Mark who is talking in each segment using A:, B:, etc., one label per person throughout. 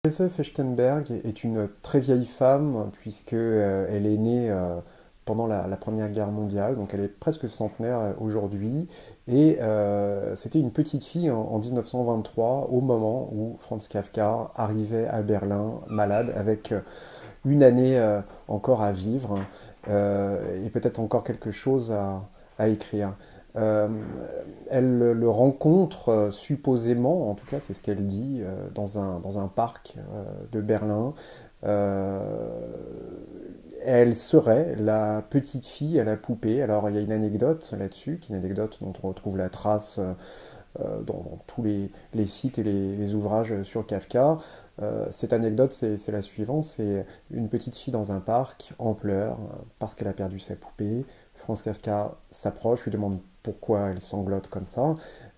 A: Else Fechtenberg est une très vieille femme puisque elle est née pendant la Première Guerre mondiale, donc elle est presque centenaire aujourd'hui, et c'était une petite fille en 1923 au moment où Franz Kafka arrivait à Berlin malade avec une année encore à vivre et peut-être encore quelque chose à écrire. Euh, Elle le rencontre supposément, en tout cas c'est ce qu'elle dit, dans un parc de Berlin. Euh, Elle serait la petite fille à la poupée. Alors il y a une anecdote là-dessus, qui est une anecdote dont on retrouve la trace dans tous les sites et les ouvrages sur Kafka. Cette anecdote, c'est la suivante, c'est une petite fille dans un parc en pleurs parce qu'elle a perdu sa poupée. Franz Kafka s'approche, lui demande pourquoi elle sanglote comme ça.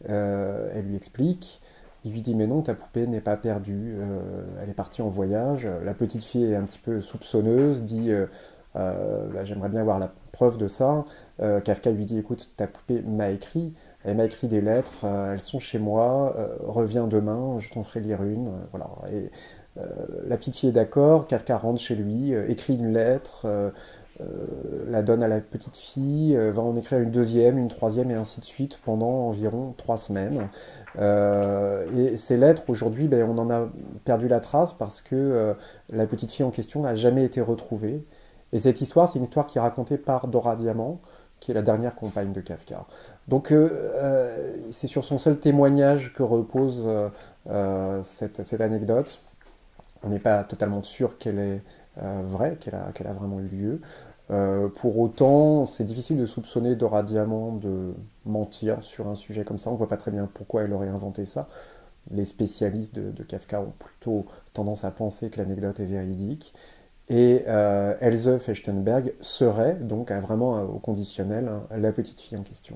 A: Elle lui explique. Il lui dit mais non, ta poupée n'est pas perdue, elle est partie en voyage. La petite fille est un petit peu soupçonneuse, dit bah, j'aimerais bien avoir la preuve de ça. Kafka lui dit écoute, ta poupée m'a écrit, elle m'a écrit des lettres, elles sont chez moi, reviens demain, je t'en ferai lire une. Voilà. Et la petite fille est d'accord, Kafka rentre chez lui, écrit une lettre, la donne à la petite fille, va en écrire une deuxième, une troisième et ainsi de suite pendant environ 3 semaines. Et ces lettres, aujourd'hui, ben, on en a perdu la trace parce que la petite fille en question n'a jamais été retrouvée. Et cette histoire, c'est une histoire qui est racontée par Dora Diamant, qui est la dernière compagne de Kafka. Donc c'est sur son seul témoignage que repose cette anecdote. On n'est pas totalement sûr qu'elle est vraie, qu'elle a vraiment eu lieu. Pour autant, c'est difficile de soupçonner Dora Diamant de mentir sur un sujet comme ça. On ne voit pas très bien pourquoi elle aurait inventé ça. Les spécialistes de Kafka ont plutôt tendance à penser que l'anecdote est véridique. Et Else Fechtenberg serait, donc vraiment au conditionnel, hein, la petite fille en question.